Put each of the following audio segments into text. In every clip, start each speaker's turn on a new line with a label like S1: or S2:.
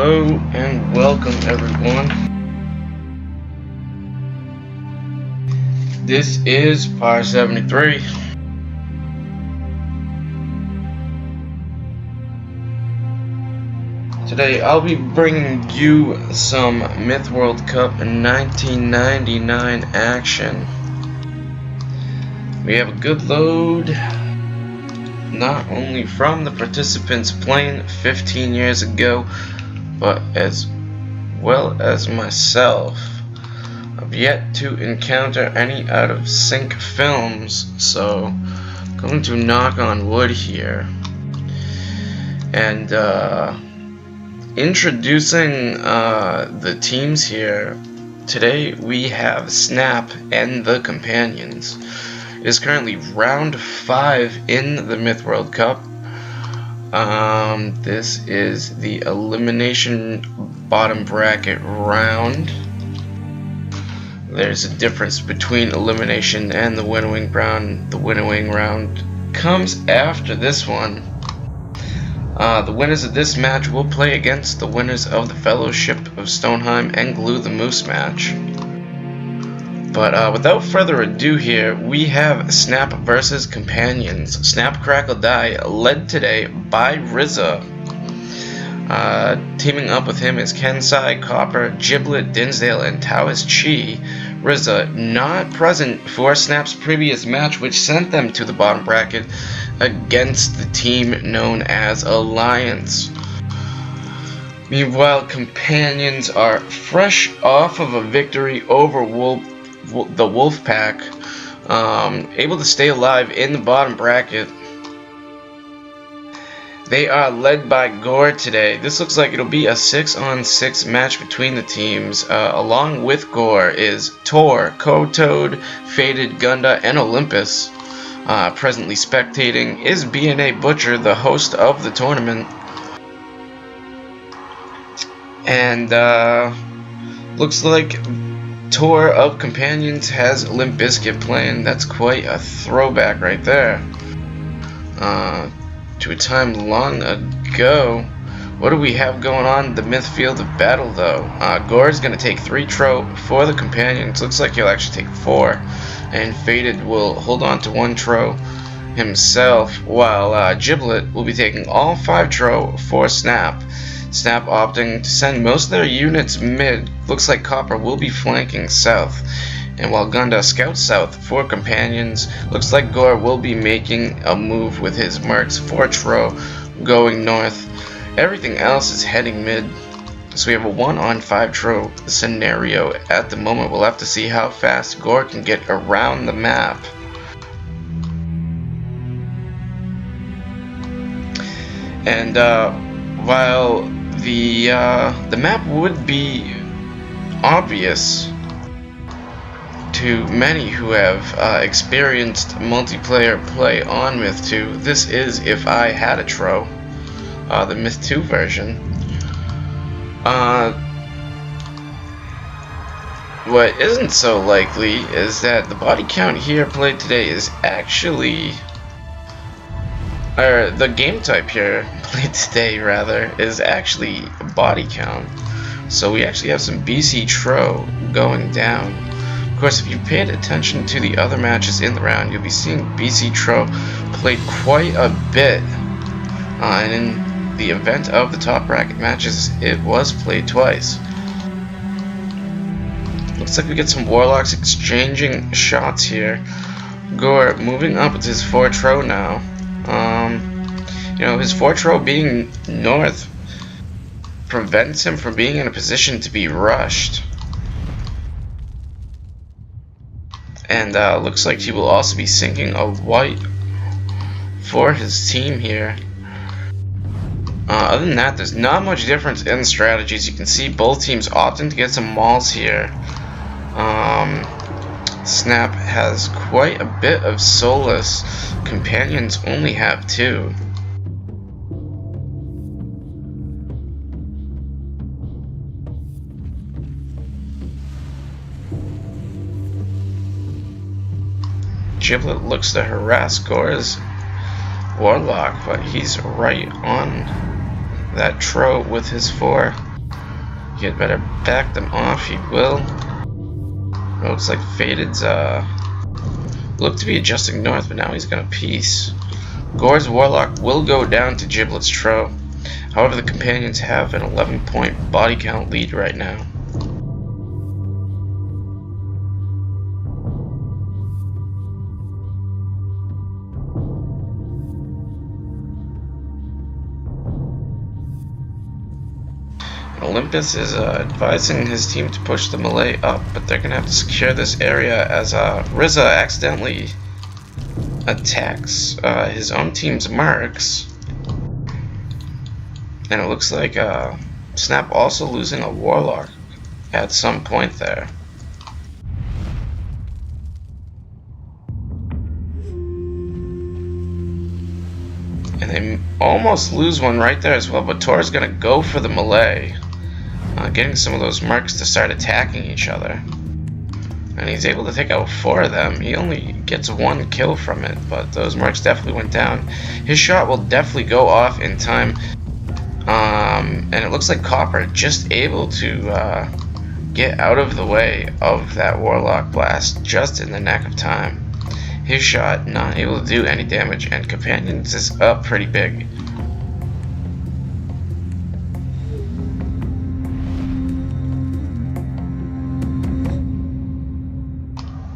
S1: Hello and welcome everyone. This is Par 73. Today I'll be bringing you some Myth World Cup 1999 action. We have a good load, not only from the participants playing 15 years ago, but as well as myself. I've yet to encounter any out of sync films, so going to knock on wood here. And introducing the teams here. Today we have Snap and the Companions. It is currently round 5 in the Myth World Cup. This is the elimination bottom bracket round. There's a difference between elimination and the winnowing round. The winnowing round comes after this one. The winners of this match will play against the winners of the Fellowship of Stonheim and Glue the Moose match. But without further ado here, we have Snap versus Companions. Snap, Krackle, Die, led today by Rizza. Teaming up with him is Kensai, Copper, Giblet, Dinsdale, and Taoist Chi. Rizza not present for Snap's previous match, which sent them to the bottom bracket against the team known as Alliance. Meanwhile, Companions are fresh off of a victory over the Wolfpack, able to stay alive in the bottom bracket. They are led by Gore today. This looks like it'll be a 6-on-6 match between the teams. Along with Gore is Tor, Kotoad, Faded, Gunda, and Olympus. Presently spectating is BNA Butcher, the host of the tournament. And looks like Tor of Companions has Limp Bizkit playing. That's quite a throwback right there. To a time long ago. What do we have going on in the Myth Field of Battle though? Gore's going to take 3 TRO for the Companions. Looks like he'll actually take 4. And Faded will hold on to 1 TRO himself, while Giblet will be taking all 5 TRO for Snap. Snap opting to send most of their units mid. Looks like Copper will be flanking south. And while Gunda scouts south for Companions, looks like Gore will be making a move with his mercs for TRO going north. Everything else is heading mid. So we have a 1-on-5 TRO scenario at the moment. We'll have to see how fast Gore can get around the map. And while the map would be obvious to many who have experienced multiplayer play on Myth 2, this is if I had a TRO, the Myth 2 version. What isn't so likely is that the body count here played today is actually, or the game type here played today rather, is actually body count. So we actually have some BC TRO going down. Of course, if you paid attention to the other matches in the round, you'll be seeing BC TRO played quite a bit. And in the event of the top bracket matches, it was played twice. Looks like we get some Warlocks exchanging shots here. Gore moving up with his 4 TRO now. You know, his 4 TRO being north prevents him from being in a position to be rushed. And looks like he will also be sinking a white for his team here. Other than that, there's not much difference in strategies. You can see both teams opting to get some mauls here. Snap has quite a bit of Solus. Companions only have 2. Giblet looks to harass Gore's Warlock, but he's right on that TRO with his 4. He had better back them off. He will. It looks like Faded's looked to be adjusting north, but now he's gonna peace. Gore's Warlock will go down to Giblet's TRO. However, the companions have an 11-point body count lead right now. Olympus is advising his team to push the melee up, but they're going to have to secure this area as Rizza accidentally attacks his own team's marks. And it looks like Snap also losing a Warlock at some point there. And they almost lose one right there as well, but Tor's going to go for the melee. Getting some of those marks to start attacking each other. And he's able to take out 4 of them. He only gets 1 kill from it, but those marks definitely went down. His shot will definitely go off in time. And it looks like Copper just able to get out of the way of that Warlock blast just in the nick of time. His shot not able to do any damage, and Companions is up pretty big.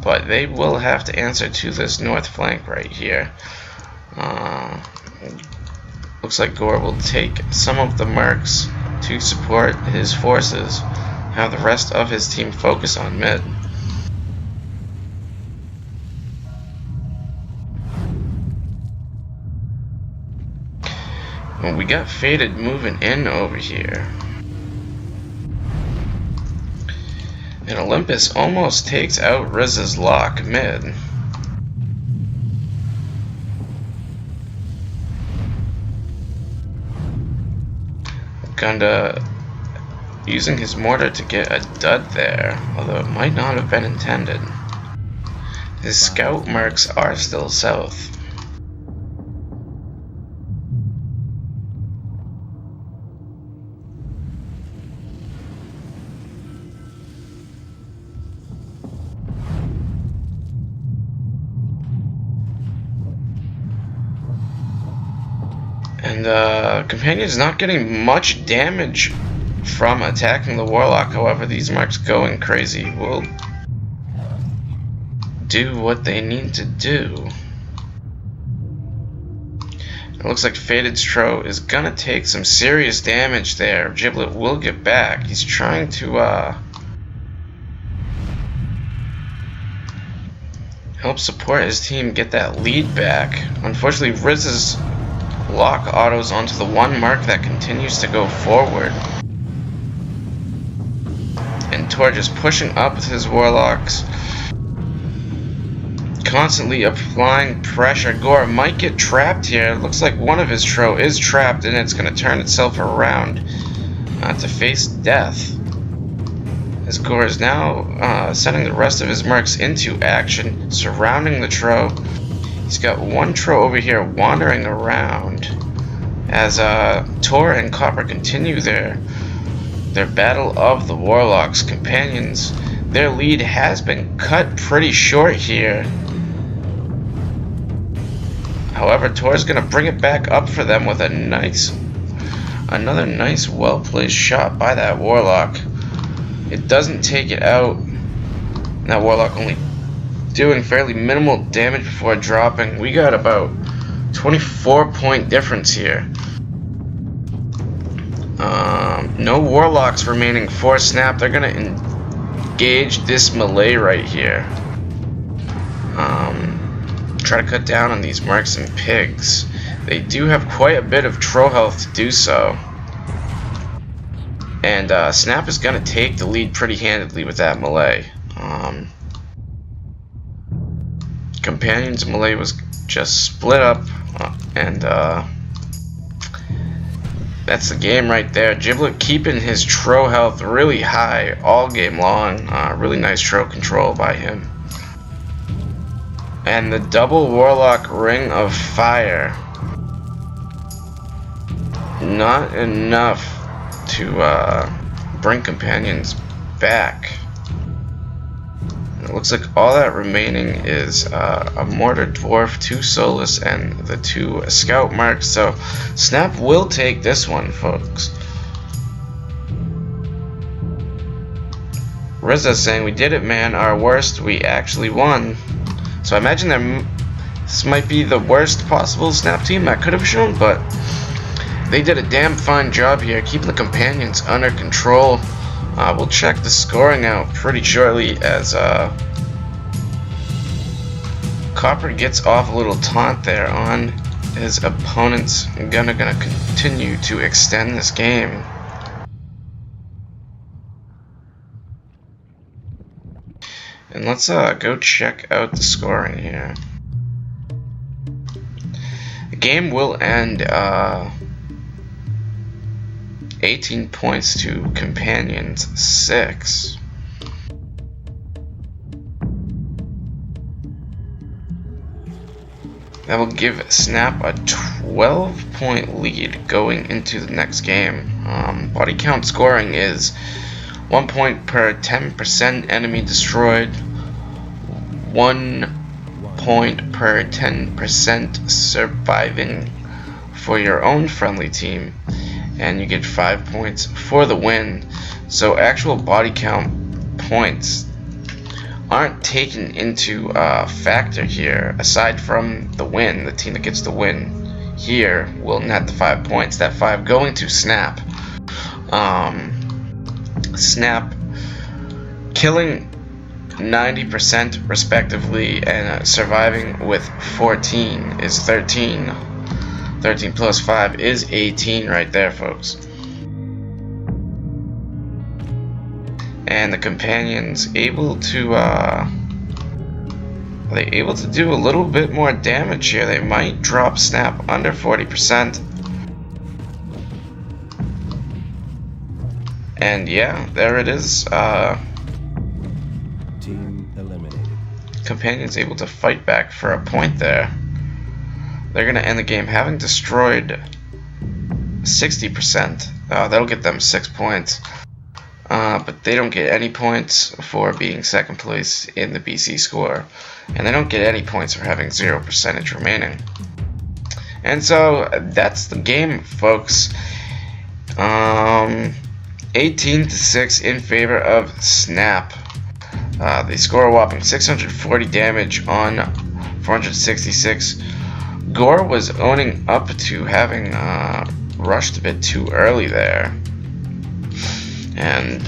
S1: But they will have to answer to this north flank right here. Looks like Gore will take some of the marks to support his forces, have the rest of his team focus on mid. Well, we got Faded moving in over here. And Olympus almost takes out Riz's lock mid. Gunda using his mortar to get a dud there, although it might not have been intended. His scout marks are still south. And Companion's not getting much damage from attacking the Warlock. However, these marks going crazy will do what they need to do. It looks like Faded's TRO is gonna take some serious damage there. Giblet will get back. He's trying to help support his team get that lead back. Unfortunately, Riz's lock autos onto the one mark that continues to go forward. And Tor just pushing up with his Warlocks, constantly applying pressure. Gore might get trapped here. It looks like one of his TRO is trapped, and it's going to turn itself around to face death. As Gore is now sending the rest of his marks into action, surrounding the TRO. He's got one TRO over here wandering around as Tor and Copper continue their battle of the Warlocks. Companions, their lead has been cut pretty short here. However, Tor's gonna bring it back up for them with another nice well-placed shot by that Warlock. It doesn't take it out. That Warlock only doing fairly minimal damage before dropping. We got about 24-point difference here. No Warlocks remaining for Snap. They're gonna engage this melee right here. Try to cut down on these marks and pigs. They do have quite a bit of TRO health to do so. And Snap is gonna take the lead pretty handedly with that melee. Companions melee was just split up, and that's the game right there. Giblet keeping his TRO health really high all game long. Really nice TRO control by him. And the double Warlock Ring of Fire. Not enough to bring companions back. And it looks like all that remaining is a mortar dwarf, 2 soulless, and the 2 scout marks. So Snap will take this one, folks. Rizza saying, "We did it, man. Our worst. We actually won." So I imagine this might be the worst possible Snap team that could have shown, but they did a damn fine job here, keeping the companions under control. We'll check the scoring out pretty shortly as Copper gets off a little taunt there on his opponents. Gonna continue to extend this game. And let's go check out the scoring here. The game will end 18 points to Companions 6. That will give Snap a 12-point lead going into the next game. Body count scoring is 1 point per 10% enemy destroyed, 1 point per 10% surviving for your own friendly team, and you get 5 points for the win. So actual body count points aren't taken into factor here. Aside from the win, the team that gets the win here will net the 5 points. That 5 going to Snap. Snap killing 90% respectively, and surviving with 14 is 13. 13 plus 5 is 18 right there, folks. And the companions able to do a little bit more damage here. They might drop Snap under 40%. And yeah, there it is.
S2: Team eliminated.
S1: Companions able to fight back for a point there. They're gonna end the game having destroyed 60%. That'll get them 6 points. But they don't get any points for being second place in the BC score. And they don't get any points for having 0% remaining. And so that's the game, folks. 18-6 in favor of Snap. They score a whopping 640 damage on 466. Gore was owning up to having rushed a bit too early there. And,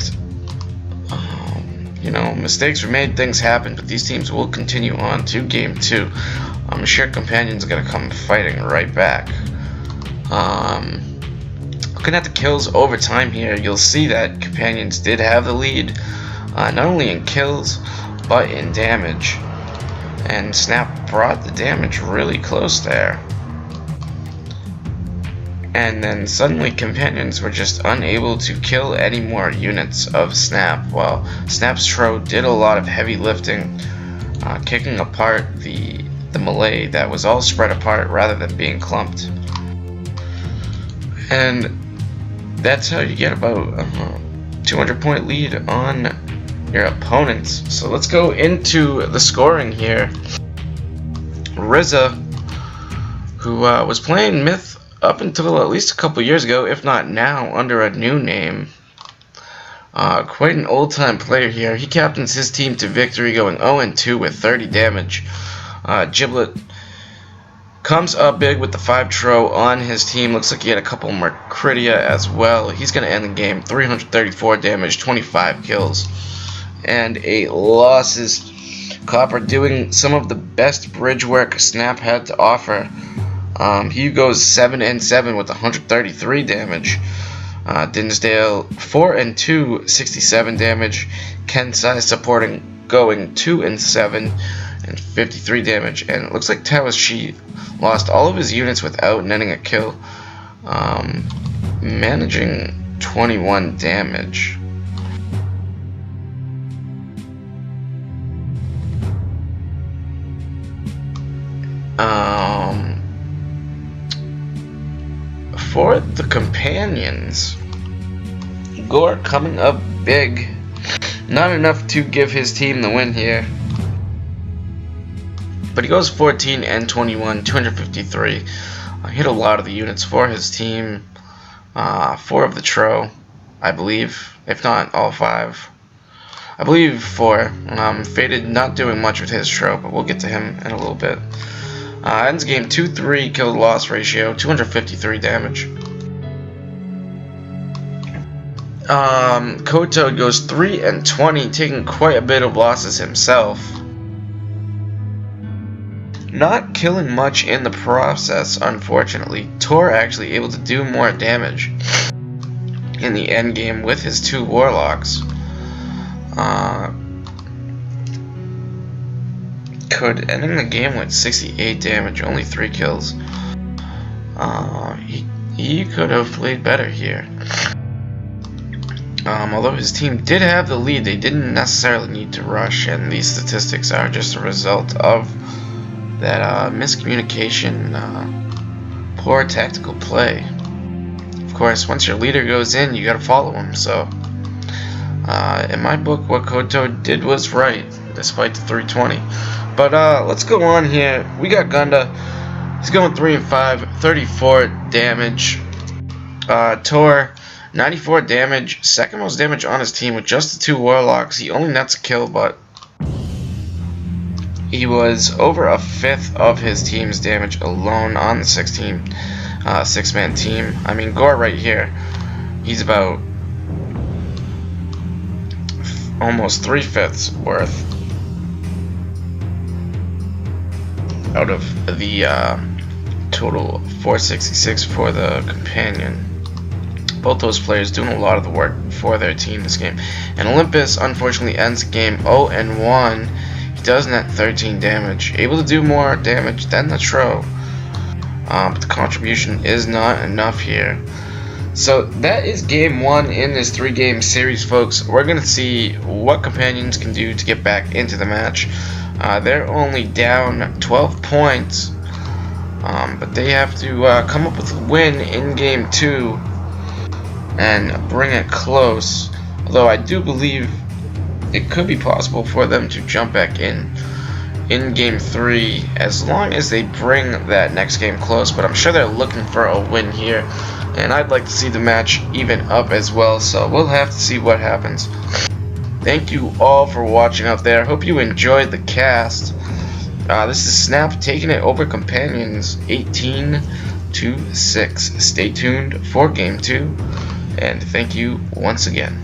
S1: you know, mistakes were made, things happened, but these teams will continue on to game 2. I'm sure Companions are going to come fighting right back. Looking at the kills over time here, you'll see that Companions did have the lead, not only in kills, but in damage. And Snap brought the damage really close there. And then suddenly Companions were just unable to kill any more units of Snap, while Snap's TRO did a lot of heavy lifting, kicking apart the melee that was all spread apart rather than being clumped. And that's how you get about a 200-point lead on your opponents. So let's go into the scoring here. Rizza, who was playing Myth up until at least a couple years ago, if not now, under a new name. Quite an old-time player here. He captains his team to victory, going 0-2 with 30 damage. Giblet comes up big with the 5 TRO on his team. Looks like he had a couple Mercridia as well. He's going to end the game 334 damage, 25 kills, and 8 losses. Copper doing some of the best bridge work Snap had to offer. He goes 7-7 with 133 damage. Dinsdale 4-2, 67 damage. Kensai supporting, going 2-7 and 53 damage. And it looks like Tawashi lost all of his units without netting a kill, managing 21 damage. For the Companions, Gore coming up big. Not enough to give his team the win here. But he goes 14 and 21, 253. Hit a lot of the units for his team. 4 of the TRO, I believe. If not, all 5. I believe 4. Faded not doing much with his TRO, but we'll get to him in a little bit. Ends game 2-3, kill to loss ratio, 253 damage. Koto goes 3 and 20, taking quite a bit of losses himself. Not killing much in the process, unfortunately. Tor actually able to do more damage in the end game with his 2 warlocks. Could ending the game with 68 damage, only 3 kills. He could have played better here. Although his team did have the lead, they didn't necessarily need to rush, and these statistics are just a result of that miscommunication, poor tactical play. Of course, once your leader goes in, you gotta follow him, so in my book, what Koto did was right, despite the 320. But let's go on here. We got Gunda. He's going 3 and 5, 34 damage. Tor, 94 damage, second most damage on his team with just the 2 warlocks. He only nets a kill, but he was over a fifth of his team's damage alone on the 6-man team. I mean, Gore right here, he's about almost 3/5 worth out of the total 466 for the companion. Both those players doing a lot of the work for their team this game. And Olympus unfortunately ends the game 0 and 1. He does net 13 damage, able to do more damage than the TRO, but the contribution is not enough here. So that is game 1 in this 3-game series, folks. We're going to see what companions can do to get back into the match. They're only down 12 points, but they have to come up with a win in game 2 and bring it close. Although I do believe it could be possible for them to jump back in game 3 as long as they bring that next game close. But I'm sure they're looking for a win here, and I'd like to see the match even up as well, so we'll have to see what happens. Thank you all for watching out there. Hope you enjoyed the cast. This is Snap taking it over Companions 18-6. Stay tuned for game 2, and thank you once again.